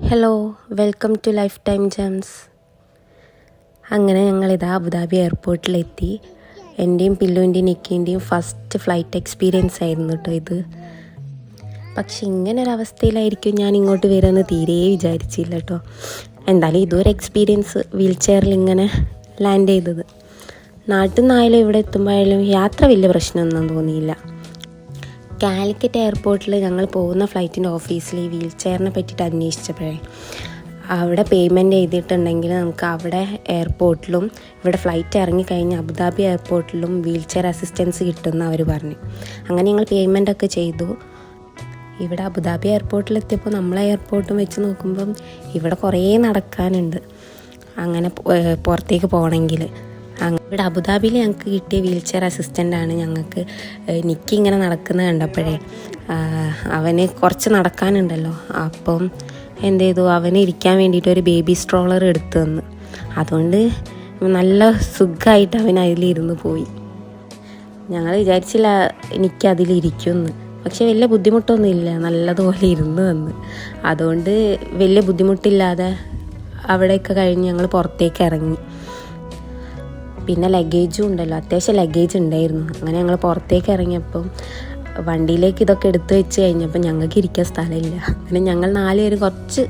Hello, welcome to life time gems. അങ്ങനെ ഞങ്ങളിതാ Abu Dhabi എയർപോർട്ടിലെത്തി. എൻ്റെയും പില്ലുവിൻ്റെയും നിക്കിൻ്റെയും ഫസ്റ്റ് ഫ്ലൈറ്റ് എക്സ്പീരിയൻസ് ആയിരുന്നു കേട്ടോ ഇത്. പക്ഷെ ഇങ്ങനൊരവസ്ഥയിലായിരിക്കും ഞാൻ ഇങ്ങോട്ട് വരുമെന്ന് തീരെ വിചാരിച്ചില്ല കേട്ടോ. എന്തായാലും ഇതൊരു എക്സ്പീരിയൻസ്, വീൽ ചെയറിൽ ഇങ്ങനെ ലാൻഡ് ചെയ്തത്. നാട്ടിൽ നിന്നായാലും ഇവിടെ എത്തുമ്പോഴായാലും യാത്ര വലിയ പ്രശ്നമൊന്നും തോന്നിയില്ല. കാലിക്കറ്റ് എയർപോർട്ടിൽ ഞങ്ങൾ പോകുന്ന ഫ്ലൈറ്റിൻ്റെ ഓഫീസിൽ ഈ വീൽ ചെയറിനെ പറ്റിയിട്ട് അന്വേഷിച്ചപ്പോഴേ അവിടെ പേയ്മെൻറ്റ് ചെയ്തിട്ടുണ്ടെങ്കിൽ നമുക്ക് അവിടെ എയർപോർട്ടിലും ഇവിടെ ഫ്ലൈറ്റ് ഇറങ്ങിക്കഴിഞ്ഞ് അബുദാബി എയർപോർട്ടിലും വീൽ ചെയർ അസിസ്റ്റൻസ് കിട്ടുമെന്ന് അവർ പറഞ്ഞു. അങ്ങനെ ഞങ്ങൾ പേയ്മെൻറ്റൊക്കെ ചെയ്തു. ഇവിടെ അബുദാബി എയർപോർട്ടിലെത്തിയപ്പോൾ നമ്മളെ എയർപോർട്ടും വെച്ച് നോക്കുമ്പം ഇവിടെ കുറേ നടക്കാനുണ്ട് അങ്ങനെ പുറത്തേക്ക് പോകണമെങ്കിൽ. ഇവിടെ അബുദാബിയിൽ ഞങ്ങൾക്ക് കിട്ടിയ വീൽ ചെയർ അസിസ്റ്റൻ്റാണ് ഞങ്ങൾക്ക് നിക്കി ഇങ്ങനെ നടക്കുന്നത് കണ്ടപ്പോഴേ അവന് കുറച്ച് നടക്കാനുണ്ടല്ലോ, അപ്പം എന്ത് ചെയ്തു, അവന് ഇരിക്കാൻ വേണ്ടിയിട്ട് ഒരു ബേബി സ്ട്രോളർ എടുത്തു തന്നു. അതുകൊണ്ട് നല്ല സുഖമായിട്ട് അവൻ അതിലിരുന്ന് പോയി. ഞങ്ങൾ വിചാരിച്ചില്ല നിക്കി അതിലിരിക്കുമെന്ന്, പക്ഷെ വലിയ ബുദ്ധിമുട്ടൊന്നും ഇല്ല, നല്ലതുപോലെ ഇരുന്ന് വന്ന്. അതുകൊണ്ട് വലിയ ബുദ്ധിമുട്ടില്ലാതെ അവിടെയൊക്കെ കഴിഞ്ഞ് ഞങ്ങൾ പുറത്തേക്ക് ഇറങ്ങി. പിന്നെ ലഗേജും ഉണ്ടല്ലോ, അത്യാവശ്യം ലഗേജ് ഉണ്ടായിരുന്നു. അങ്ങനെ ഞങ്ങൾ പുറത്തേക്ക് ഇറങ്ങിയപ്പം വണ്ടിയിലേക്ക് ഇതൊക്കെ എടുത്തു വെച്ച് കഴിഞ്ഞപ്പോൾ ഞങ്ങൾക്ക് ഇരിക്കാൻ സ്ഥലമില്ല. അങ്ങനെ ഞങ്ങൾ 4 പേര് കുറച്ച്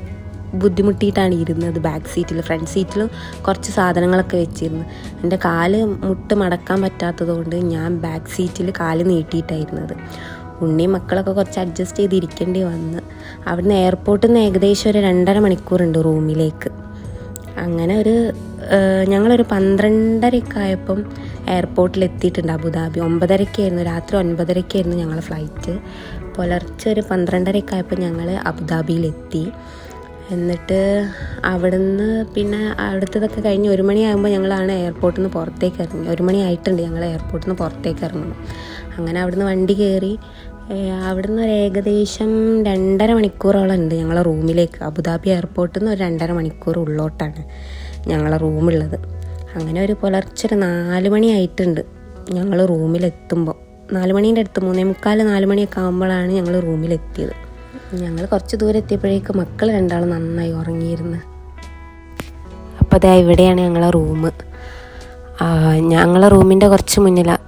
ബുദ്ധിമുട്ടിയിട്ടാണ് ഇരുന്നത് ബാക്ക് സീറ്റിൽ. ഫ്രണ്ട് സീറ്റിലും കുറച്ച് സാധനങ്ങളൊക്കെ വെച്ചിരുന്നു. എൻ്റെ കാല് മുട്ട് മടക്കാൻ പറ്റാത്തത് കൊണ്ട് ഞാൻ ബാക്ക് സീറ്റിൽ കാല് നീട്ടിയിട്ടായിരുന്നത്. ഉണ്ണിയും മക്കളൊക്കെ കുറച്ച് അഡ്ജസ്റ്റ് ചെയ്തിരിക്കേണ്ടി വന്ന്. അവിടുന്ന് എയർപോർട്ടിൽ നിന്ന് ഏകദേശം ഒരു 2.5 മണിക്കൂറുണ്ട് റൂമിലേക്ക്. അങ്ങനെ ഞങ്ങളൊരു 12:30 ആയപ്പം എയർപോർട്ടിലെത്തിയിട്ടുണ്ട് അബുദാബി. 9:30 രാത്രി 9:30 ഞങ്ങൾ ഫ്ലൈറ്റ്. പുലർച്ചെ ഒരു 12:30 ആയപ്പോൾ ഞങ്ങൾ അബുദാബിയിലെത്തി. എന്നിട്ട് അവിടുന്ന് പിന്നെ അവിടുത്തതൊക്കെ കഴിഞ്ഞ് 1 മണിയാകുമ്പോൾ ഞങ്ങളാണ് എയർപോർട്ടിൽ നിന്ന് പുറത്തേക്ക് ഇറങ്ങി. 1 മണി ആയിട്ടുണ്ട് ഞങ്ങൾ എയർപോർട്ടിൽ നിന്ന് പുറത്തേക്ക് ഇറങ്ങുമ്പോൾ. അങ്ങനെ അവിടുന്ന് വണ്ടി കയറി അവിടുന്ന് ഒരു ഏകദേശം 2.5 മണിക്കൂറോളം ഉണ്ട് ഞങ്ങളെ റൂമിലേക്ക്. അബുദാബി എയർപോർട്ടിൽ നിന്ന് ഒരു 2.5 മണിക്കൂർ ഉള്ളോട്ടാണ് ഞങ്ങളെ റൂമുള്ളത്. അങ്ങനെ ഒരു പുലർച്ചെ 4 മണി ആയിട്ടുണ്ട് ഞങ്ങൾ റൂമിലെത്തുമ്പോൾ. 4 മണീൻ്റെ അടുത്ത് 3:45 4 മണിയൊക്കെ ആകുമ്പോഴാണ് ഞങ്ങൾ റൂമിലെത്തിയത്. ഞങ്ങൾ കുറച്ച് ദൂരം എത്തിയപ്പോഴേക്ക് മക്കൾ 2 നന്നായി ഉറങ്ങിയിരുന്നു. അപ്പോൾ അതാ ഇവിടെയാണ് ഞങ്ങളെ റൂം. ഞങ്ങളെ റൂമിൻ്റെ കുറച്ച് മുന്നിലാണ്,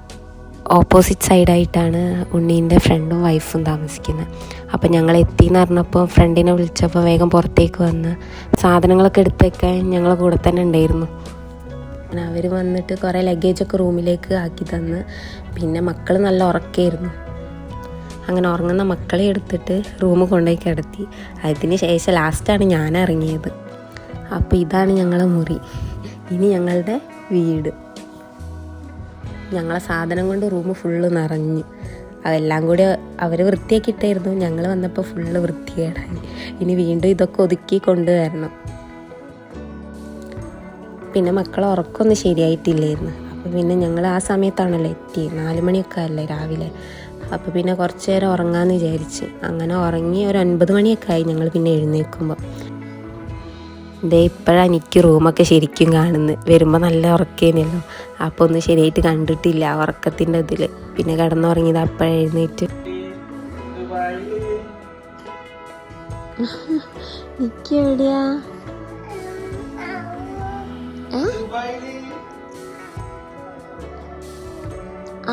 ഓപ്പോസിറ്റ് സൈഡായിട്ടാണ് ഉണ്ണീൻ്റെ ഫ്രണ്ടും വൈഫും താമസിക്കുന്നത്. അപ്പോൾ ഞങ്ങൾ എത്തിയെന്ന് പറഞ്ഞപ്പോൾ ഫ്രണ്ടിനെ വിളിച്ചപ്പോൾ വേഗം പുറത്തേക്ക് വന്ന് സാധനങ്ങളൊക്കെ എടുത്തേക്കാൻ ഞങ്ങളെ കൂടെ തന്നെ ഉണ്ടായിരുന്നു. അവർ വന്നിട്ട് കുറേ ലഗേജൊക്കെ റൂമിലേക്ക് ആക്കി തന്ന്. പിന്നെ മക്കൾ നല്ല ഉറക്കമായിരുന്നു. അങ്ങനെ ഉറങ്ങുന്ന മക്കളെ എടുത്തിട്ട് റൂം കൊണ്ടുപോയി കിടത്തി. അതിന് ശേഷം ലാസ്റ്റാണ് ഞാൻ ഇറങ്ങിയത്. അപ്പോൾ ഇതാണ് ഞങ്ങളെ മുറി, ഇനി ഞങ്ങളുടെ വീട്. ഞങ്ങളെ സാധനം കൊണ്ട് റൂം ഫുള്ള് നിറഞ്ഞ്. അതെല്ലാം കൂടി അവർ വൃത്തിയാക്കിയിട്ടായിരുന്നു. ഞങ്ങൾ വന്നപ്പോൾ ഫുള്ള് വൃത്തികേടായി. ഇനി വീണ്ടും ഇതൊക്കെ ഒതുക്കി കൊണ്ടുവരണം. പിന്നെ മക്കളെ ഉറക്കമൊന്നും ശരിയായിട്ടില്ലായിരുന്നു. അപ്പോൾ പിന്നെ ഞങ്ങൾ ആ സമയത്താണല്ലോ എത്തി, 4 മണിയൊക്കെ അല്ലേ രാവിലെ. അപ്പോൾ പിന്നെ കുറച്ച് നേരം ഉറങ്ങാമെന്ന് വിചാരിച്ച് അങ്ങനെ ഉറങ്ങി. ഒരു 9 മണിയൊക്കെ ആയി ഞങ്ങൾ പിന്നെ എഴുന്നേൽക്കുമ്പോൾ. ഇതേ ഇപ്പോഴാണ് എനിക്ക് റൂമൊക്കെ ശരിക്കും കാണുന്നത്. വരുമ്പോൾ നല്ല ഉറക്കേനല്ലോ, അപ്പോൾ ഒന്നും ശരിയായിട്ട് കണ്ടിട്ടില്ല ഉറക്കത്തിൻ്റെ ഇതിൽ. പിന്നെ കിടന്നുറങ്ങിയത് അപ്പോഴ എഴുന്നേറ്റ്. എവിടെയാ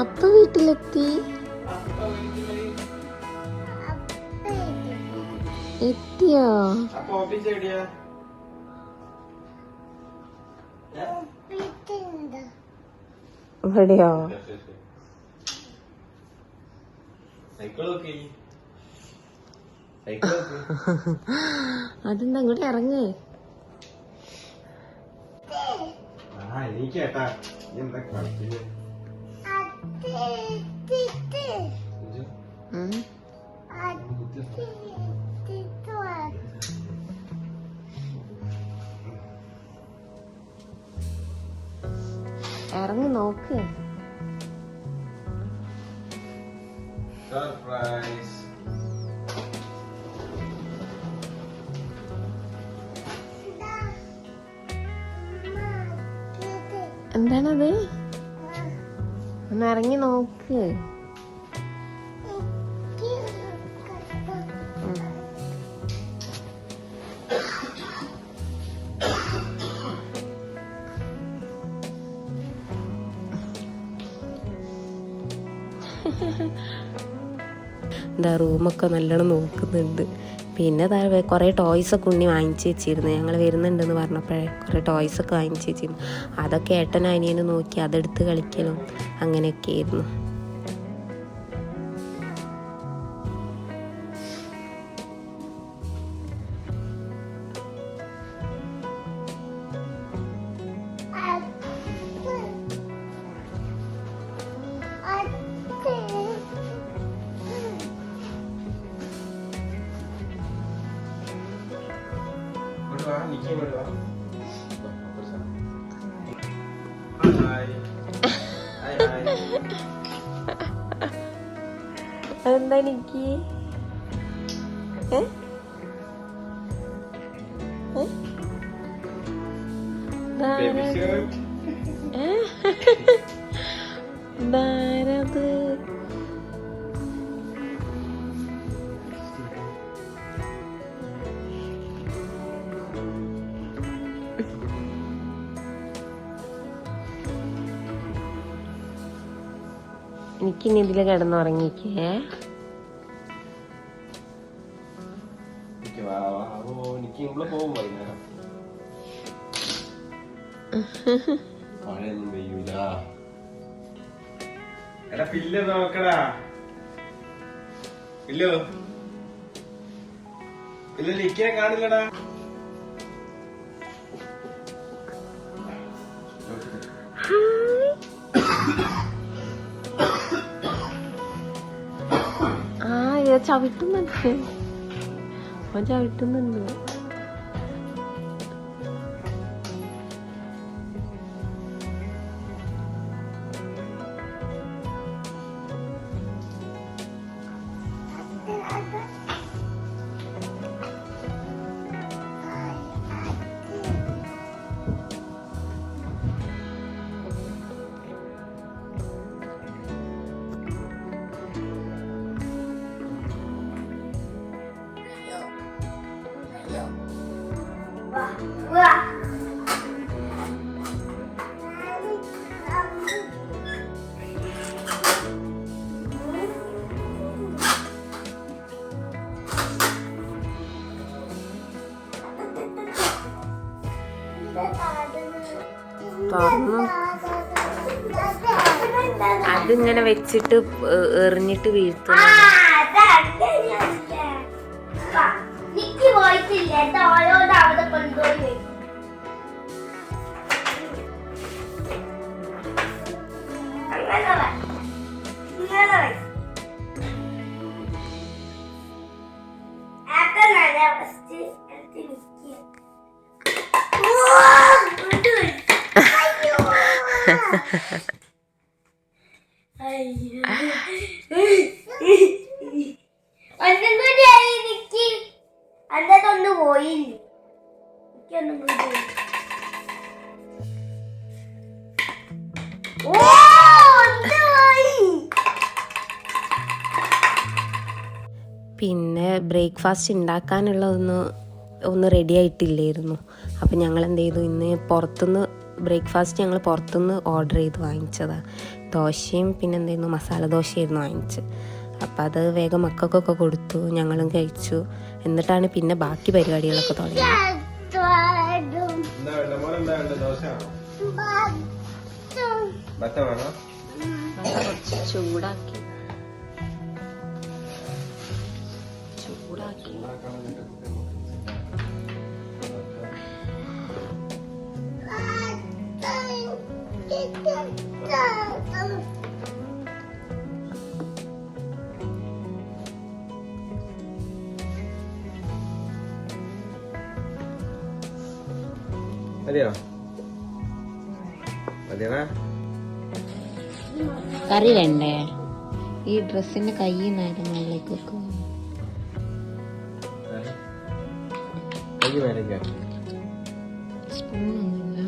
അപ്പ വീട്ടിലെത്തി. എത്തിയോ? ഇവിടെയോ? അതെന്താ ഇങ്ങോട്ട് ഇറങ്ങ്. ഇറങ്ങി നോക്ക്. സർപ്രൈസ്. എന്താണത്? ഒന്ന് ഇറങ്ങി നോക്ക്. എന്താ റൂമൊക്കെ നല്ലോണം നോക്കുന്നുണ്ട്. പിന്നെ കുറേ ടോയ്സൊക്കെ ഉണ്ണി വാങ്ങിച്ച് വെച്ചിരുന്നു. ഞങ്ങൾ വരുന്നുണ്ടെന്ന് പറഞ്ഞപ്പോഴേ കുറേ ടോയ്സൊക്കെ വാങ്ങിച്ച് വെച്ചിരുന്നു. അതൊക്കെ ഏട്ടനും അനിയനും നോക്കി അതെടുത്ത് കളിക്കലും അങ്ങനെയൊക്കെ ആയിരുന്നു. അതെന്താ എനിക്ക് ധാരത് എനിക്കിനി ഇതില് കിടന്നുറങ്ങിക്കേ. നോക്കടാ നിക്കാൻ കാണില്ലടാ. ചവിട്ടുന്നുണ്ട്, അവൻ ചവിട്ടുന്നുണ്ട്. അതിങ്ങനെ വെച്ചിട്ട് എറിഞ്ഞിട്ട് വീഴ്ത്തുന്നു. അതൊന്ന് പോയില്ല. പിന്നെ ബ്രേക്ക്ഫാസ്റ്റ് ഉണ്ടാക്കാനുള്ളതൊന്നും റെഡി ആയിട്ടില്ലായിരുന്നു. അപ്പം ഞങ്ങൾ എന്ത് ചെയ്തു, ഇന്ന് പുറത്തുനിന്ന് ബ്രേക്ക്ഫാസ്റ്റ് ഞങ്ങൾ പുറത്തുനിന്ന് ഓർഡർ ചെയ്ത് വാങ്ങിച്ചതാണ്. ദോശയും പിന്നെ എന്തായിരുന്നു മസാല ദോശയായിരുന്നു വാങ്ങിച്ചത്. അപ്പം അത് വേഗം മക്കൾക്കൊക്കെ കൊടുത്തു, ഞങ്ങളും കഴിച്ചു. എന്നിട്ടാണ് പിന്നെ ബാക്കി പരിപാടികളൊക്കെ തുടങ്ങിയത്. ചൂടാക്കി കറി വേണ്ടേ? ഈ ഡ്രസ്സിന്റെ കൈ നേരം മേലേക്ക് വെക്കും. സ്പൂണൊന്നുമില്ല.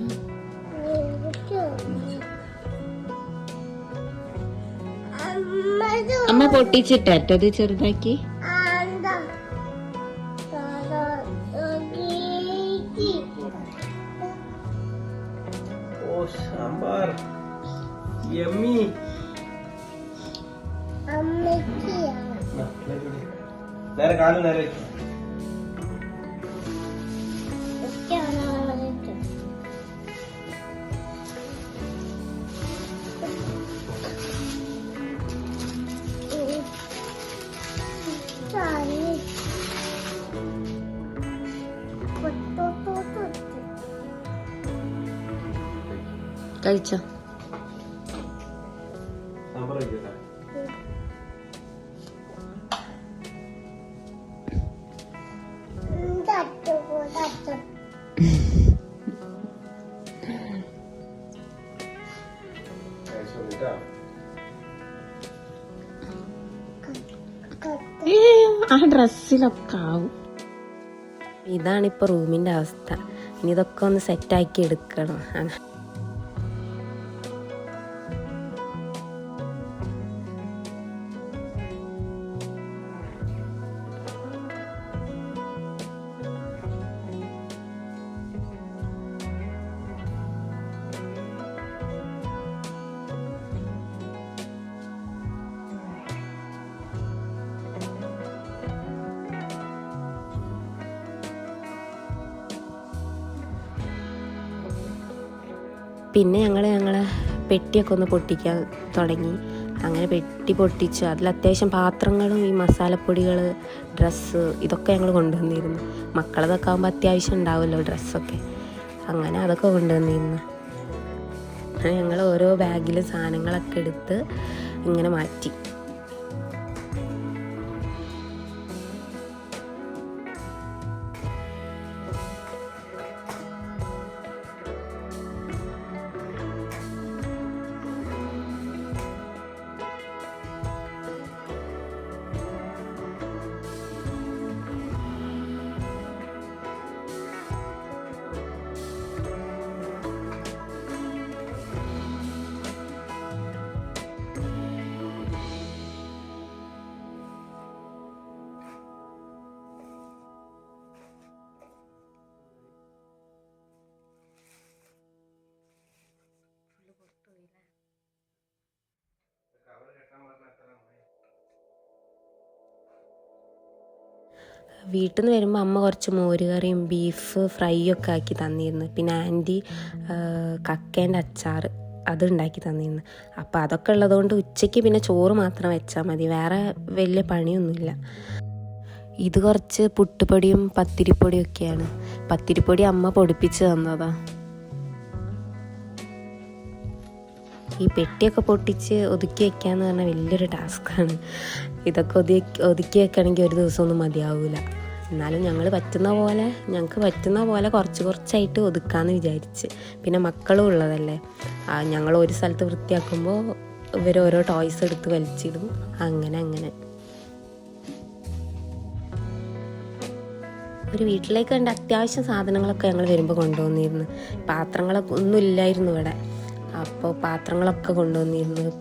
അമ്മ പൊട്ടിച്ചിട്ടത് ചെറുതാക്കി. സാമ്പാർ യമ്മി. നേരെ കാല് നേരെ വെക്ക്. കഴിച്ചോ? സാമ്പാർ വെക്കട്ടെ? കഴിച്ചോളിട്ടാ. ആ ഡ്രസ്സിലൊക്കെ ആവും. ഇതാണിപ്പോൾ റൂമിൻ്റെ അവസ്ഥ. ഇനി ഇതൊക്കെ ഒന്ന് സെറ്റാക്കി എടുക്കണം. പിന്നെ ഞങ്ങളെ പെട്ടിയൊക്കെ ഒന്ന് പൊട്ടിക്കാൻ തുടങ്ങി. അങ്ങനെ പെട്ടി പൊട്ടിച്ചു. അതിൽ അത്യാവശ്യം പാത്രങ്ങളും ഈ മസാലപ്പൊടികൾ, ഡ്രസ്സ് ഇതൊക്കെ ഞങ്ങൾ കൊണ്ടുവന്നിരുന്നു. മക്കളതൊക്കെ ആകുമ്പോൾ അത്യാവശ്യം ഉണ്ടാവുമല്ലോ ഡ്രസ്സൊക്കെ. അങ്ങനെ അതൊക്കെ കൊണ്ടുവന്നിരുന്നു. ഞങ്ങൾ ഓരോ ബാഗിൽ സാധനങ്ങളൊക്കെ എടുത്ത് ഇങ്ങനെ മാറ്റി. വീട്ടിൽ നിന്ന് വരുമ്പോൾ അമ്മ കുറച്ച് മോരുകറിയും ബീഫ് ഫ്രൈ ഒക്കെ ആക്കി തന്നിരുന്നു. പിന്നെ ആൻറ്റി കക്കേൻ്റെ അച്ചാർ അത് ഉണ്ടാക്കി തന്നിരുന്നു. അപ്പോൾ അതൊക്കെ ഉള്ളതുകൊണ്ട് ഉച്ചയ്ക്ക് പിന്നെ ചോറ് മാത്രം വെച്ചാൽ മതി, വേറെ വലിയ പണിയൊന്നുമില്ല. ഇത് കുറച്ച് പുട്ടുപൊടിയും പത്തിരിപ്പൊടിയും ഒക്കെയാണ്. പത്തിരിപ്പൊടി അമ്മ പൊടിപ്പിച്ച് തന്നതാണ്. ഈ പെട്ടിയൊക്കെ പൊട്ടിച്ച് ഒതുക്കി വെക്കാന്ന് പറഞ്ഞാൽ വലിയൊരു ടാസ്ക്കാണ്. ഇതൊക്കെ ഒതുക്കി വെക്കണമെങ്കിൽ ഒരു ദിവസമൊന്നും മതിയാവില്ല. എന്നാലും ഞങ്ങൾക്ക് പറ്റുന്ന പോലെ കുറച്ച് കുറച്ചായിട്ട് ഒതുക്കാമെന്ന് വിചാരിച്ച്. പിന്നെ മക്കളും ഉള്ളതല്ലേ, ഞങ്ങൾ ഒരു സ്ഥലത്ത് വൃത്തിയാക്കുമ്പോൾ ഇവർ ഓരോ ടോയ്സ് എടുത്ത് വലിച്ചിടും. അങ്ങനെ ഒരു വീട്ടിലേക്ക് വേണ്ട അത്യാവശ്യം സാധനങ്ങളൊക്കെ ഞങ്ങൾ വരുമ്പോൾ കൊണ്ടുവന്നിരുന്നു. പാത്രങ്ങളൊക്കെ ഒന്നും ഇല്ലായിരുന്നു ഇവിടെ. അപ്പോൾ പാത്രങ്ങളൊക്കെ കൊണ്ടുവന്നിരുന്നു.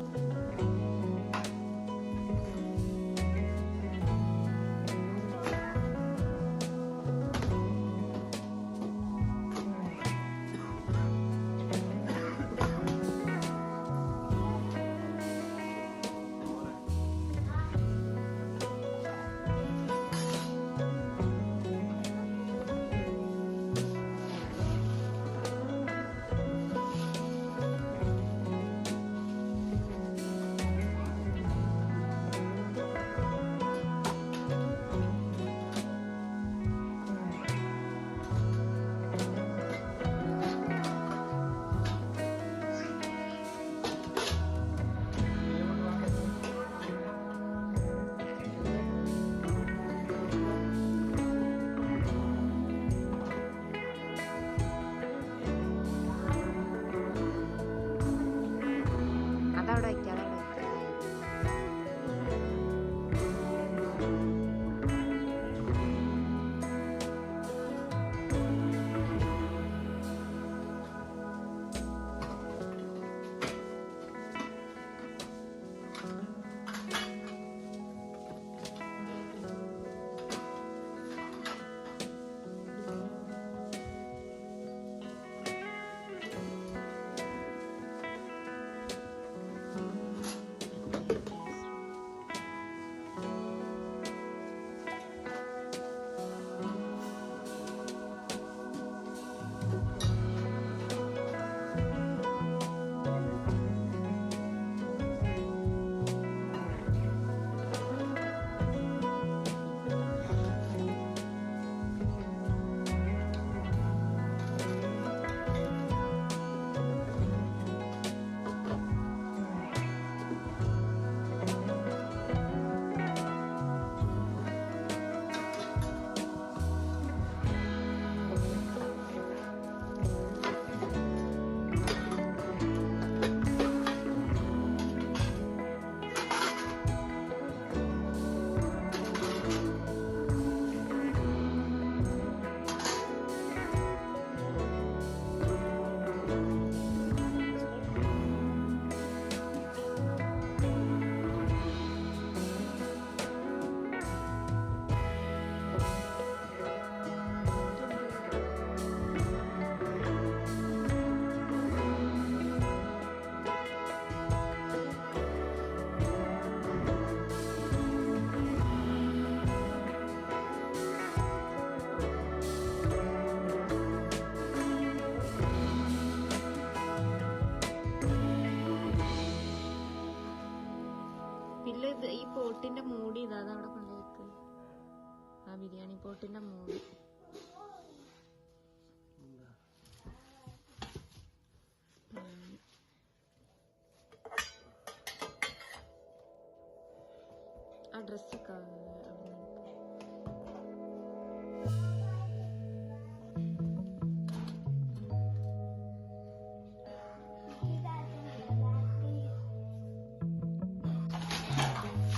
ഡ്രസ്സൊക്കെ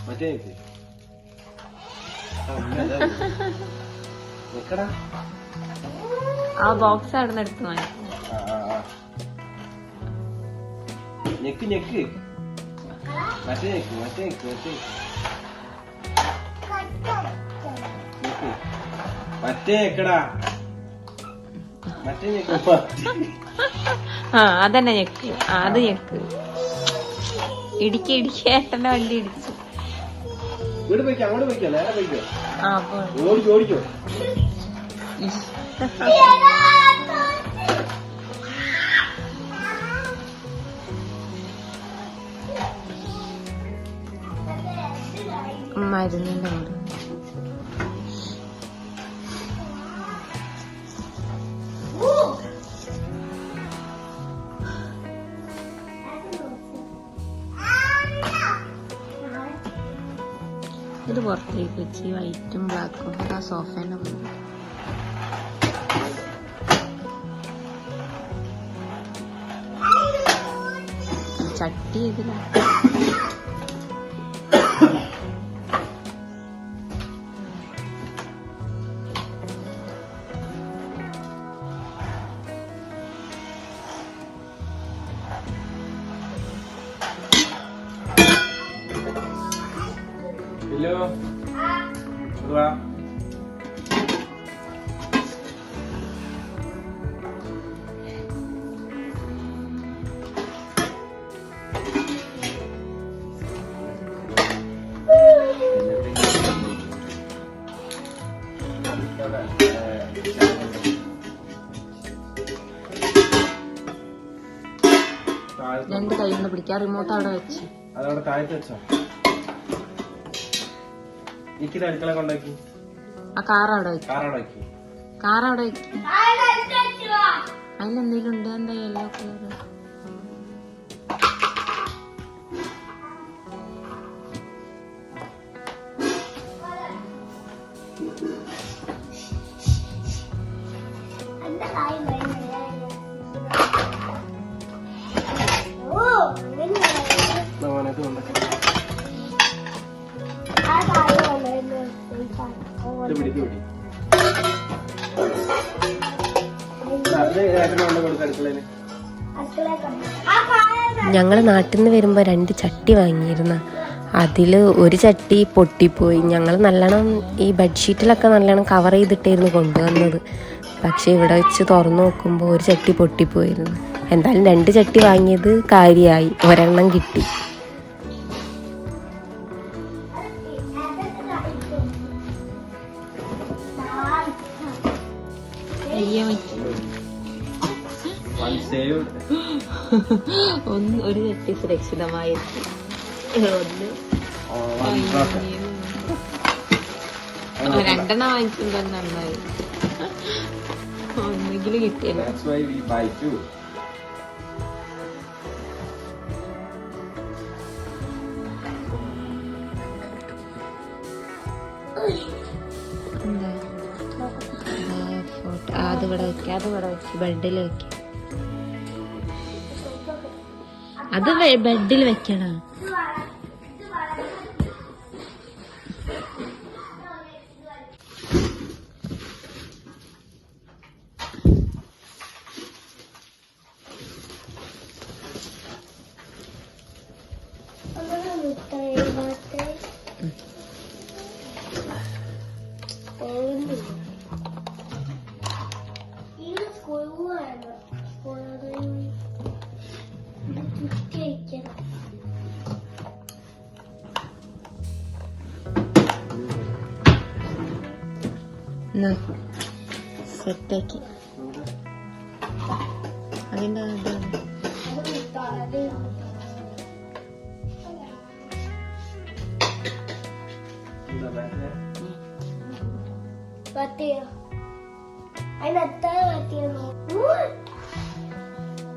മറ്റേ ആ ബോക്സ് അവിടെ നിന്ന് എടുത്ത് വാങ്ങി. ഞെക്ക് ഞെക്ക് മറ്റേ ഞെക്ക് മറ്റേ ഞെക്ക് മറ്റേ ഞെക്കടാ മറ്റേ ഞെക്ക്. ആ അതന്നെ ഞെക്ക്. അത് ഞെക്ക്. ഇടിക്ക് ഏട്ടന്റെ വണ്ടി ഇടിച്ചു. വീട് പോയിക്കോ, അങ്ങോട്ട് പോയിക്കോ, നേരെ പോയിക്കോ. ആ ഓടിക്കോ ഓടിക്കോ. മരുന്നിന്റെ കൂടെ ഇത് പുറത്തേക്ക് വെച്ച് വൈറ്റും ബ്ലാക്കും ആ സോഫേന്റെ മുന്നിൽ. ചട്ടി ഇതിലാണ്. ഹലോ വാ. രണ്ട് കൈ കൊണ്ട് പിടിക്കാം. റിമോട്ട് അവിടെ വെച്ച് അതവിടെ താഴത്ത് വെച്ചോ. ഇക്കിത് അടുക്കള കൊണ്ടാക്കി. ആ കാർ അവിടെ വെച്ചു. കാറവിടെ വെക്കി. കാർ അവിടെ വെക്കി. അതിലെന്തെങ്കിലും ഉണ്ട്? എന്താ യെല്ലോ കളർ? ഞങ്ങൾ നാട്ടിൽ നിന്ന് വരുമ്പോൾ 2 ചട്ടി വാങ്ങിയിരുന്നു. അതിൽ ഒരു ചട്ടി പൊട്ടിപ്പോയി. ഞങ്ങൾ നല്ലോണം ഈ ബെഡ്ഷീറ്റിലൊക്കെ നല്ലോണം കവർ ചെയ്തിട്ടായിരുന്നു കൊണ്ടുവന്നത്. പക്ഷെ ഇവിടെ വെച്ച് തുറന്നു നോക്കുമ്പോൾ ഒരു ചട്ടി പൊട്ടിപ്പോയിരുന്നു. എന്തായാലും 2 ചട്ടി വാങ്ങിയത് കാര്യമായി, ഒരെണ്ണം കിട്ടി. ഒരു ചട്ടി സുരക്ഷിതമായി രണ്ടെണ്ണം വാങ്ങിക്കുമ്പോ നന്നായി. ഒന്നെങ്കിലും കിട്ടിയല്ലോ. അതിവിടെ വെക്ക, അതിവിടെ വെക്ക, ബെഡിൽ വെക്ക. അത് ബെഡിൽ വെക്കണം. സെറ്റാക്കി അതിൻ്റെ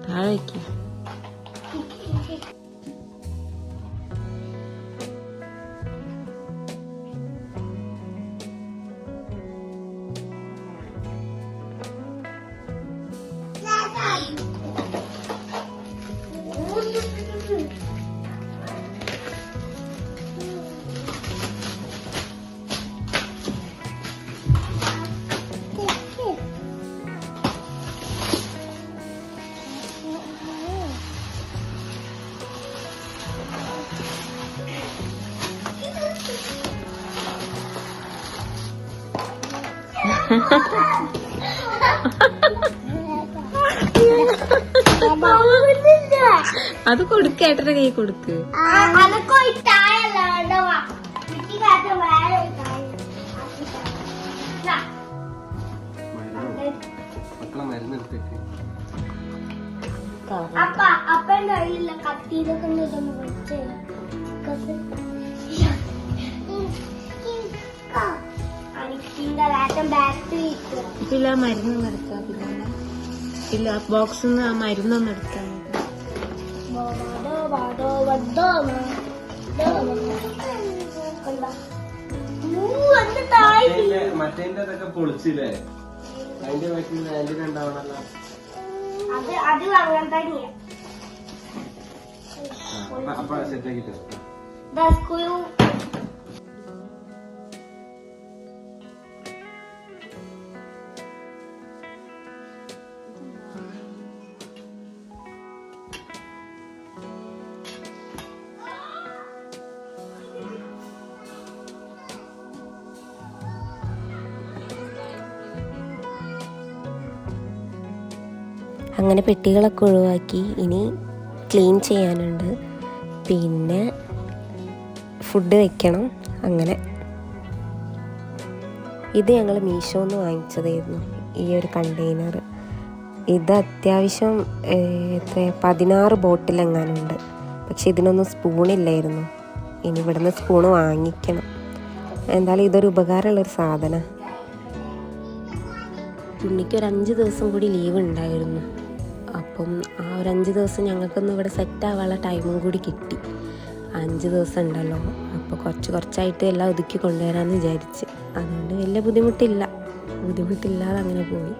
താഴെ വയ്ക്കാം. അത് കൊടുക്ക്, ഏട്ടന്റെ കൈ കൊടുക്ക്. മക്കളെ മരുന്ന് എടുത്തേക്ക്. അപ്പൻ്റെ കയ്യിലുള്ള കത്തിയിലൊക്കെ ഇല്ല മരുന്നൊന്നും എടുക്കാം. ഇല്ല ബോക്സിന്ന് ആ മരുന്നൊന്നും എടുക്കാൻ. മറ്റേന്റെ അതൊക്കെ പൊളിച്ചില്ലേ? അതിന്റെ ബാക്കിൽ ആന്റിന് ഉണ്ടാവണല്ലോ. അത് അങ്ങനെ തന്നെയാ. അപ്പൊ സെറ്റാക്കിട്ട് അങ്ങനെ പെട്ടികളൊക്കെ ഒഴിവാക്കി. ഇനി ക്ലീൻ ചെയ്യാനുണ്ട്, പിന്നെ ഫുഡ് വെക്കണം. അങ്ങനെ ഇത് ഞങ്ങൾ മീഷോന്ന് വാങ്ങിച്ചതായിരുന്നു, ഈ ഒരു കണ്ടെയ്നർ. ഇത് അത്യാവശ്യം എത്ര 16 ബോട്ടിലെങ്ങാനുണ്ട്. പക്ഷെ ഇതിനൊന്നും സ്പൂണില്ലായിരുന്നു. ഇനി ഇവിടുന്ന് സ്പൂണ് വാങ്ങിക്കണം. എന്തായാലും ഇതൊരു ഉപകാരമുള്ളൊരു സാധനം. ഉണ്ണിക്ക് ഒരു 5 ദിവസം കൂടി ലീവ് ഉണ്ടായിരുന്നു. അപ്പം ആ ഒരു 5 ദിവസം ഞങ്ങൾക്കൊന്ന് ഇവിടെ സെറ്റ് ആവാനുള്ള ടൈമും കൂടി കിട്ടി. 5 ദിവസം ഉണ്ടല്ലോ, അപ്പോൾ കുറച്ചായിട്ട് എല്ലാം ഒതുക്കി കൊണ്ടുവരാമെന്ന് വിചാരിച്ച്. അതുകൊണ്ട് വലിയ ബുദ്ധിമുട്ടില്ലാതെ അങ്ങനെ പോയി.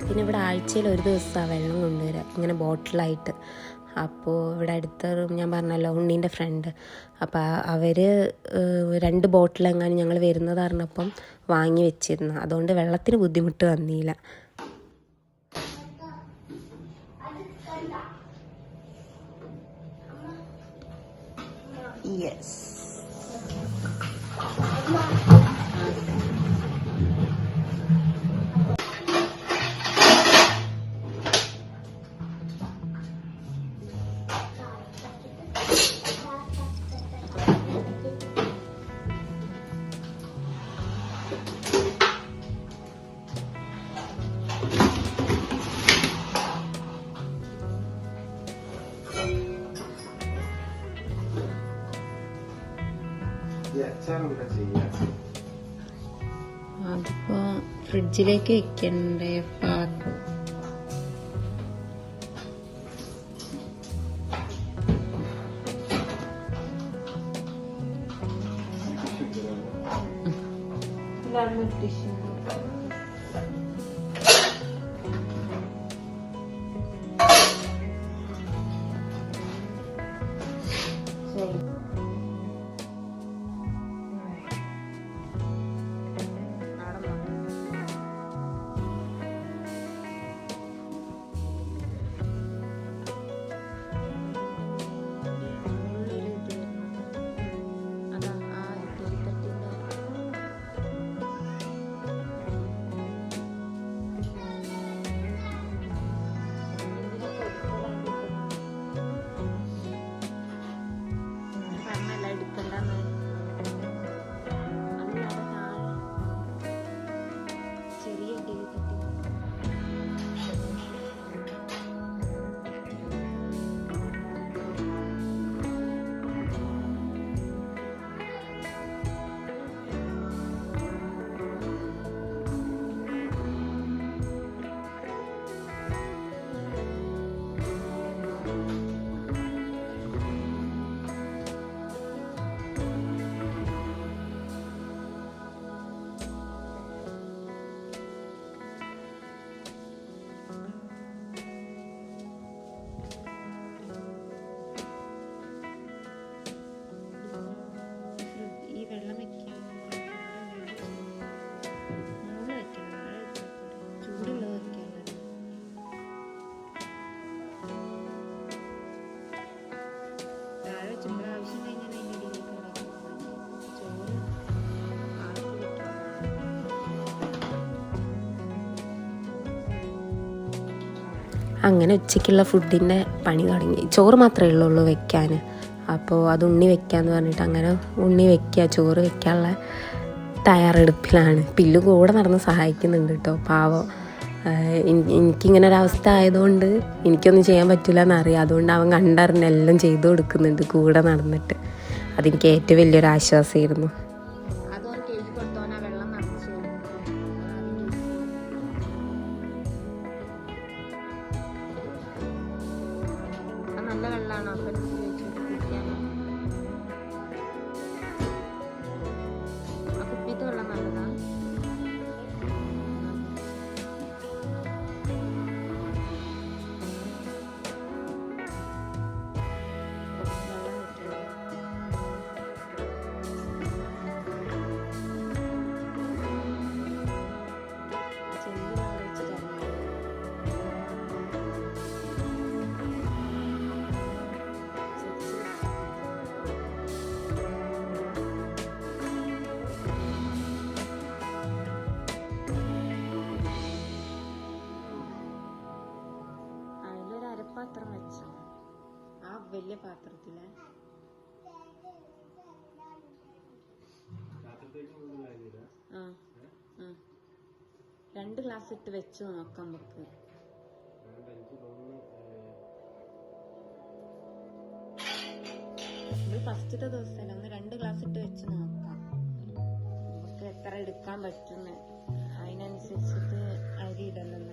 പിന്നെ ഇവിടെ ആഴ്ചയിൽ ഒരു ദിവസമാണ് വെള്ളം കൊണ്ടുവരിക, ഇങ്ങനെ ബോട്ടിലായിട്ട്. അപ്പോൾ ഇവിടെ അടുത്ത ഞാൻ പറഞ്ഞല്ലോ ഉണ്ണീൻ്റെ ഫ്രണ്ട്, അപ്പോൾ അവർ 2 ബോട്ടിലെങ്ങാനും ഞങ്ങൾ വരുന്നത് പറഞ്ഞപ്പം വാങ്ങി വെച്ചിരുന്നു. അതുകൊണ്ട് വെള്ളത്തിന് ബുദ്ധിമുട്ട് വന്നില്ല. യെസ്, അതിപ്പോ ഫ്രിഡ്ജിലേക്ക് വെക്കണ്ടേ? അങ്ങനെ ഉച്ചയ്ക്കുള്ള ഫുഡിൻ്റെ പണി തുടങ്ങി. ചോറ് മാത്രമേ ഉള്ളൂ വെക്കാൻ. അപ്പോൾ അത് ഉണ്ണി വെക്കാമെന്ന് പറഞ്ഞിട്ട് അങ്ങനെ ഉണ്ണി വെക്കുക, ചോറ് വെക്കാനുള്ള തയ്യാറെടുപ്പിലാണ്. പില്ലു കൂടെ നടന്ന് സഹായിക്കുന്നുണ്ട് കേട്ടോ, പാവം. എനിക്കിങ്ങനെ ഒരവസ്ഥ ആയതുകൊണ്ട് എനിക്കൊന്നും ചെയ്യാൻ പറ്റില്ല എന്നറിയാം. അതുകൊണ്ട് അവൻ കണ്ടറിഞ്ഞെല്ലാം ചെയ്തു കൊടുക്കുന്നുണ്ട് കൂടെ നടന്നിട്ട്. അതെനിക്ക് ഏറ്റവും വലിയൊരു ആശ്വാസമായിരുന്നു. നല്ല വെള്ളമാണോ കുപ്പിത്തെ വെള്ളം നല്ലതാ? പാത്രം വെച്ചോ? ആ വലിയ പാത്രത്തിലെ ആ 2 ഗ്ലാസ് ഇട്ട് വെച്ച് നോക്കാം നമുക്ക്. ഇത് ഫസ്റ്റത്തെ ദിവസമല്ല, ഒന്ന് 2 ഗ്ലാസ് ഇട്ട് വെച്ച് നോക്കാം നമുക്ക് എത്ര എടുക്കാൻ പറ്റുന്ന. അതിനനുസരിച്ചിട്ട് അരി ഇടണം.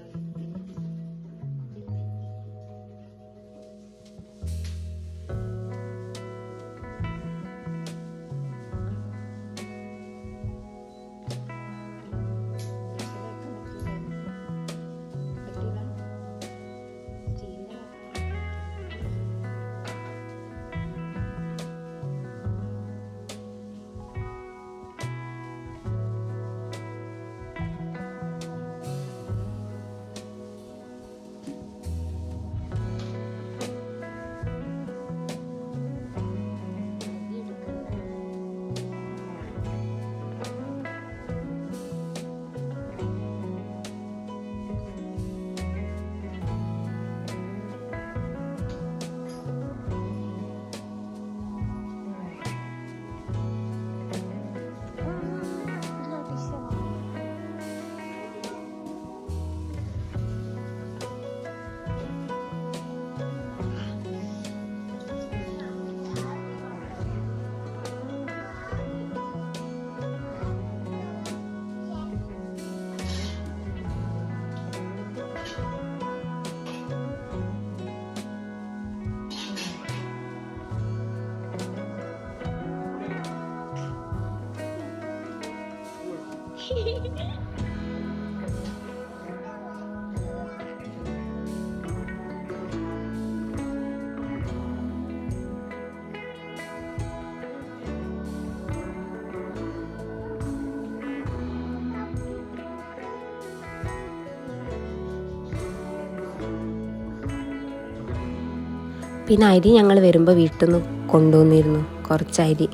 പിന്നെ അരി ഞങ്ങൾ വരുമ്പോൾ വീട്ടിൽ നിന്ന് കൊണ്ടുവന്നിരുന്നു കുറച്ച് അരി.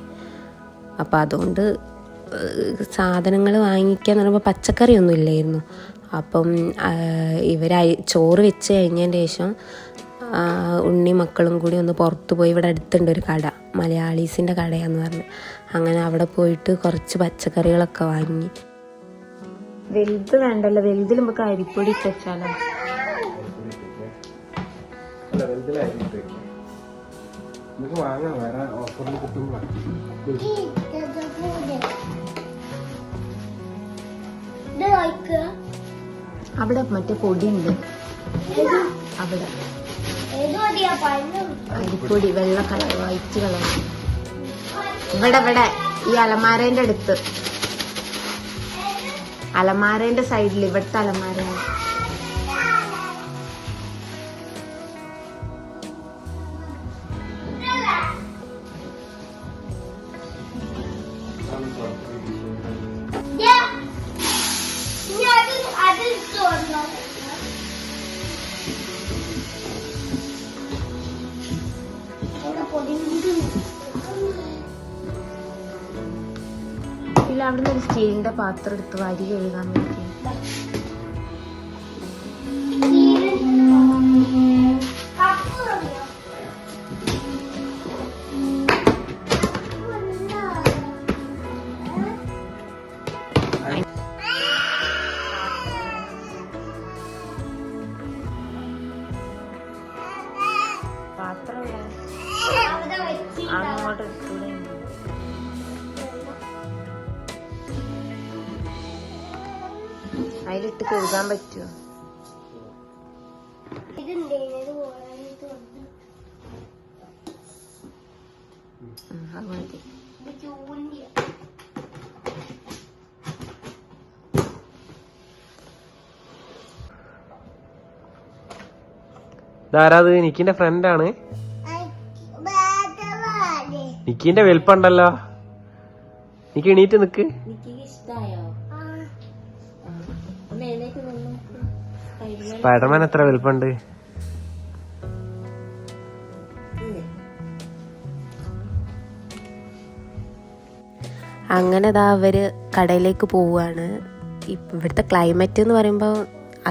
അപ്പോൾ അതുകൊണ്ട് സാധനങ്ങൾ വാങ്ങിക്കാന്ന് പറയുമ്പോൾ പച്ചക്കറിയൊന്നും ഇല്ലായിരുന്നു. അപ്പം ചോറ് വെച്ച് കഴിഞ്ഞതിന് ശേഷം ഉണ്ണി മക്കളും കൂടി ഒന്ന് പുറത്ത് പോയി, ഇവിടെ അടുത്തുണ്ട് ഒരു കട, മലയാളീസിൻ്റെ കടയാന്ന് പറഞ്ഞു. അങ്ങനെ അവിടെ പോയിട്ട് കുറച്ച് പച്ചക്കറികളൊക്കെ വാങ്ങി. വലുത് വേണ്ടല്ലോ, വലുതിൽ നമുക്ക് അരിപ്പൊടി ഇട്ട് വെച്ചാലോ? അവിടെ മറ്റേ പൊടിയുണ്ട്, അവിടെ അരിപ്പൊടി വെള്ള കളർ, വൈറ്റ് കളർ. ഇവിടെ ഈ അലമാരേന്റെ അടുത്ത്, അലമാരേന്റെ സൈഡിൽ, ഇവിടുത്തെ അലമാര. പിന്നെ അവിടുന്ന് ഒരു സ്റ്റീലിന്റെ പാത്രം എടുത്ത് വാരി കഴുകാൻ പറ്റി. അങ്ങോട്ട് എടുത്തൂടെ? അതിലിട്ട് കഴുകാൻ പറ്റുമോ? ഇതുണ്ടേനത് പോരാനിട്ട് അത് മതി. ഇത് ചൂണ്ടിയ ഇതാരാത്? നിക്കിന്റെ ഫ്രണ്ടാണ്. നിക്കിന്റെ വലിപ്പുണ്ടല്ലോ. നിക്ക് എണീറ്റ് നിക്ക്. എനിക്ക് ഇഷ്ടായോ? ഒന്ന് എഴുന്നേറ്റ് നിന്ന്. സ്പൈഡർമാൻ എത്ര വലിപ്പുണ്ട്? അങ്ങനെ ദാ അവര് കടയിലേക്ക് പോവുകയാണ്. ഇവിടുത്തെ ക്ലൈമറ്റ് എന്ന് പറയുമ്പോൾ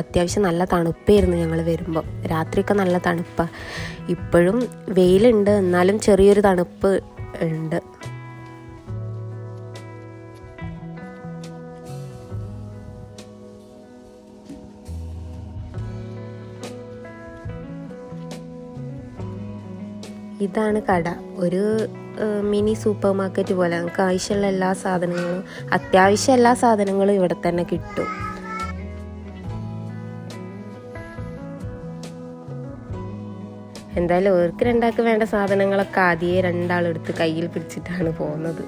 അത്യാവശ്യം നല്ല തണുപ്പായിരുന്നു. ഞങ്ങൾ വരുമ്പോൾ രാത്രിയൊക്കെ നല്ല തണുപ്പാണ്. ഇപ്പോഴും വെയിലുണ്ട്, എന്നാലും ചെറിയൊരു തണുപ്പ് ഉണ്ട്. ഇതാണ് കട. ഒരു മിനി സൂപ്പർ മാർക്കറ്റ് പോലെ. നമുക്ക് ആവശ്യമുള്ള എല്ലാ സാധനങ്ങളും, അത്യാവശ്യം എല്ലാ സാധനങ്ങളും ഇവിടെ തന്നെ കിട്ടും. എന്തായാലും ഓർക്ക് രണ്ടാൾക്ക് വേണ്ട സാധനങ്ങളൊക്കെ ആദ്യമേ രണ്ടാളെടുത്ത് കയ്യിൽ പിടിച്ചിട്ടാണ് പോകുന്നത്.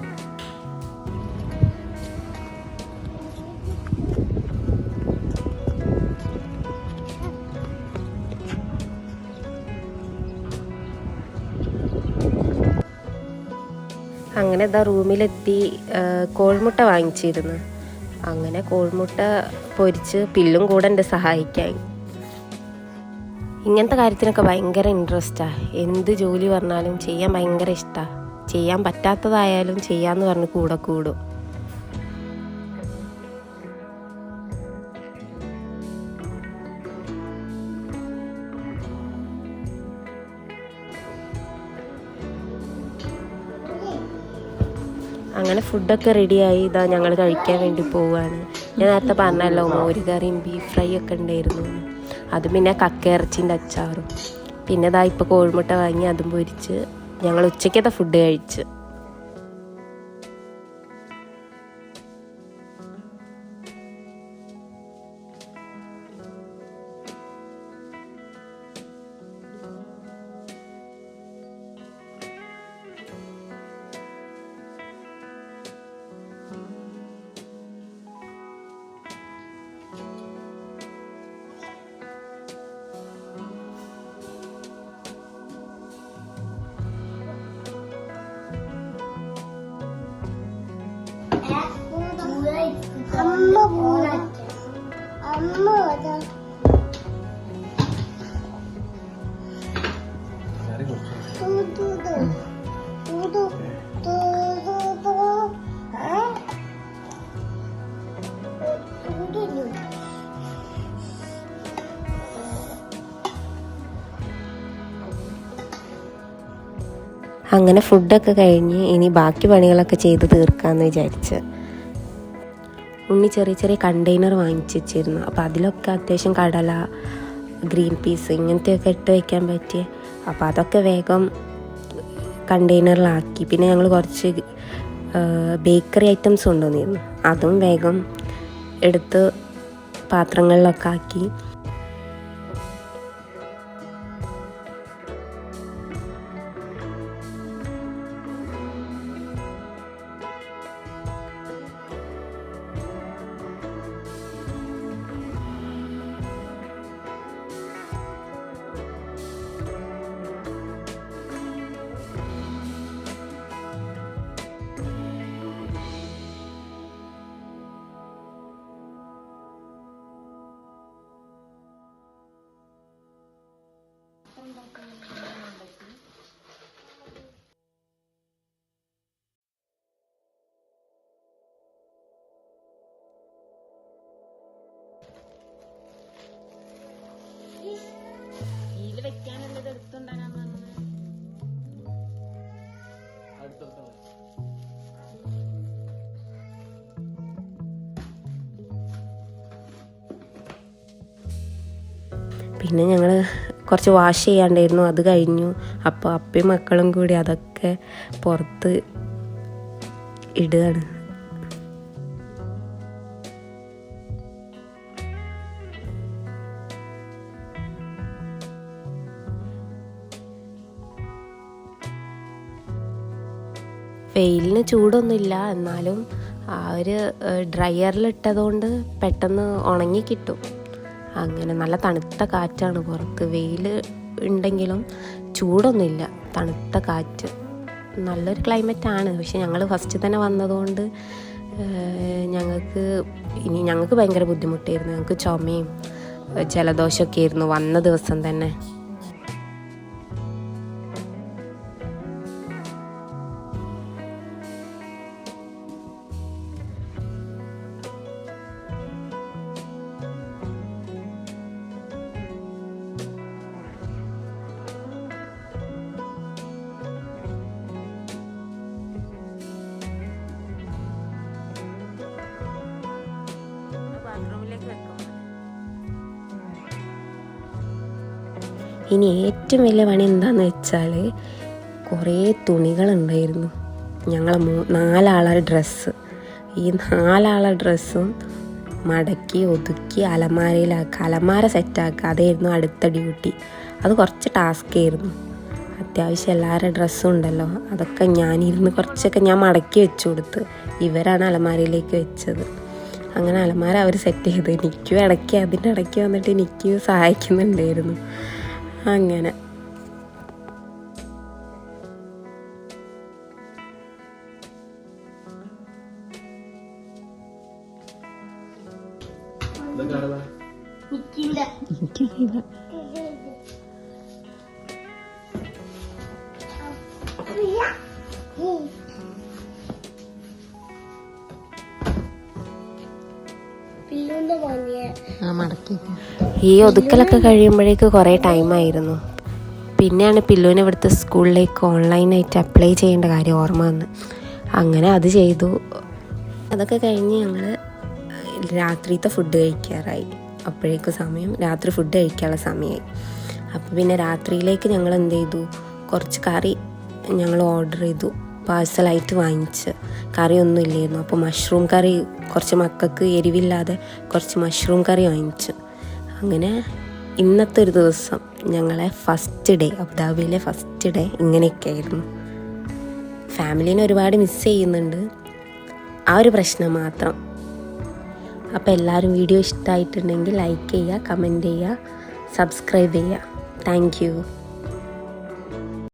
അങ്ങനെ ഇതാ റൂമിലെത്തി. കോഴിമുട്ട വാങ്ങിച്ചിരുന്നു. അങ്ങനെ കോഴിമുട്ട പൊരിച്ച് പില്ലും കൂടെ ഉണ്ട് സഹായിക്കാൻ. ഇങ്ങനത്തെ കാര്യത്തിനൊക്കെ ഭയങ്കര ഇൻട്രസ്റ്റാണ്. എന്ത് ജോലി പറഞ്ഞാലും ചെയ്യാൻ ഭയങ്കര ഇഷ്ടമാണ്. ചെയ്യാൻ പറ്റാത്തതായാലും ചെയ്യാന്ന് പറഞ്ഞ് കൂടെ കൂടും. അങ്ങനെ ഫുഡൊക്കെ റെഡിയായി. ഇതാ ഞങ്ങൾ കഴിക്കാൻ വേണ്ടി പോവുകയാണ്. ഞാൻ നേരത്തെ പറഞ്ഞല്ലോ മോരുകറിയും ബീഫ് ഫ്രൈ ഒക്കെ ഉണ്ടായിരുന്നു. അത് പിന്നെ കക്കയിറച്ചിൻ്റെ അച്ചാറും. പിന്നെ ഇതാ ഇപ്പോൾ കോഴിമുട്ട വാങ്ങി അതും പൊരിച്ച് ഞങ്ങൾ ഉച്ചയ്ക്കത്തെ ഫുഡ് കഴിച്ച്. അങ്ങനെ ഫുഡൊക്കെ കഴിഞ്ഞ് ഇനി ബാക്കി പണികളൊക്കെ ചെയ്ത് തീർക്കാമെന്ന് വിചാരിച്ച് ഉണ്ണി ചെറിയ ചെറിയ കണ്ടെയ്നർ വാങ്ങിച്ച് വെച്ചിരുന്നു. അപ്പോൾ അതിലൊക്കെ അത്യാവശ്യം കടല, ഗ്രീൻ പീസ് ഇങ്ങനത്തെയൊക്കെ ഇട്ട് വയ്ക്കാൻ പറ്റിയ. അപ്പോൾ അതൊക്കെ വേഗം കണ്ടെയ്നറിലാക്കി. പിന്നെ ഞങ്ങൾ കുറച്ച് ബേക്കറി ഐറ്റംസ് കൊണ്ടുവന്നിരുന്നു. അതും വേഗം എടുത്ത് പാത്രങ്ങളിലൊക്കെ ആക്കി. ഇതിൽ വെക്കാനുള്ളത് എടുത്തുണ്ടാകാൻ പറഞ്ഞത്. പിന്നെ ഞങ്ങൾ കുറച്ച് വാഷ് ചെയ്യാണ്ടായിരുന്നു, അത് കഴിഞ്ഞു. അപ്പോൾ അപ്പയും മക്കളും കൂടി അതൊക്കെ പുറത്ത് ഇടുകയാണ്. വെയിലിന് ചൂടൊന്നുമില്ല, എന്നാലും ആ ഒരു ഡ്രയറിലിട്ടതുകൊണ്ട് പെട്ടെന്ന് ഉണങ്ങി കിട്ടും. അങ്ങനെ നല്ല തണുത്ത കാറ്റാണ് പുറത്ത്. വെയിൽ ഉണ്ടെങ്കിലും ചൂടൊന്നുമില്ല, തണുത്ത കാറ്റ്. നല്ലൊരു ക്ലൈമറ്റാണ്. പക്ഷെ ഞങ്ങൾ ഫസ്റ്റ് തന്നെ വന്നതുകൊണ്ട് ഞങ്ങൾക്ക് ഭയങ്കര ബുദ്ധിമുട്ടായിരുന്നു. ഞങ്ങൾക്ക് ചുമയും ജലദോഷമൊക്കെ ആയിരുന്നു വന്ന ദിവസം തന്നെ. ഇനി ഏറ്റവും വലിയ പണി എന്താണെന്ന് വെച്ചാൽ കുറേ തുണികളുണ്ടായിരുന്നു. ഞങ്ങളെ 4 ആളെ ഡ്രസ്സ്, ഈ 4 ആളെ ഡ്രസ്സും മടക്കി ഒതുക്കി അലമാരയിലാക്കുക, അലമാര സെറ്റാക്കുക, അതായിരുന്നു അടുത്ത ഡ്യൂട്ടി. അത് കുറച്ച് ടാസ്ക് ആയിരുന്നു. അത്യാവശ്യം എല്ലാവരുടെ ഡ്രസ്സും ഉണ്ടല്ലോ, അതൊക്കെ ഞാനിരുന്ന് കുറച്ചൊക്കെ ഞാൻ മടക്കി വെച്ചു കൊടുത്ത്. ഇവരാണ് അലമാരയിലേക്ക് വെച്ചത്. അങ്ങനെ അലമാര അവർ സെറ്റ് ചെയ്ത് എനിക്കും ഇടയ്ക്ക് അതിൻ്റെ ഇടയ്ക്ക് വന്നിട്ട് എനിക്കും സഹായിക്കുന്നുണ്ടായിരുന്നു. അങ്ങനെ ഈ ഒതുക്കലൊക്കെ കഴിയുമ്പോഴേക്ക് കുറേ ടൈമായിരുന്നു. പിന്നെയാണ് പില്ലുവിനെ ഇവിടുത്തെ സ്കൂളിലേക്ക് ഓൺലൈനായിട്ട് അപ്ലൈ ചെയ്യേണ്ട കാര്യം ഓർമ്മ വന്ന്. അങ്ങനെ അത് ചെയ്തു. അതൊക്കെ കഴിഞ്ഞ് ഞങ്ങൾ രാത്രിത്തെ ഫുഡ് കഴിക്കാറായി. അപ്പോഴേക്കും സമയം രാത്രി ഫുഡ് കഴിക്കാനുള്ള സമയമായി. അപ്പോൾ പിന്നെ രാത്രിയിലേക്ക് ഞങ്ങൾ എന്ത് ചെയ്തു, കുറച്ച് കറി ഞങ്ങൾ ഓർഡർ ചെയ്തു, പാഴ്സലായിട്ട് വാങ്ങിച്ച്. കറിയൊന്നും ഇല്ലായിരുന്നു. അപ്പോൾ മഷ്റൂം കറി, കുറച്ച് മക്കൾക്ക് എരിവില്ലാതെ കുറച്ച് മഷ്റൂം കറി വാങ്ങിച്ചു. അങ്ങനെ ഇന്നത്തെ ഒരു ദിവസം ഞങ്ങളെ ഫസ്റ്റ് ഡേ, അബുദാബിയിലെ ഫസ്റ്റ് ഡേ ഇങ്ങനെയൊക്കെ ആയിരുന്നു. ഫാമിലീനെ ഒരുപാട് മിസ് ചെയ്യുന്നുണ്ട്, ആ ഒരു പ്രശ്നം മാത്രം. അപ്പോൾ എല്ലാവരും വീഡിയോ ഇഷ്ടമായിട്ടുണ്ടെങ്കിൽ ലൈക്ക് ചെയ്യുക, കമൻറ്റ് ചെയ്യുക, സബ്സ്ക്രൈബ് ചെയ്യുക. Thank you.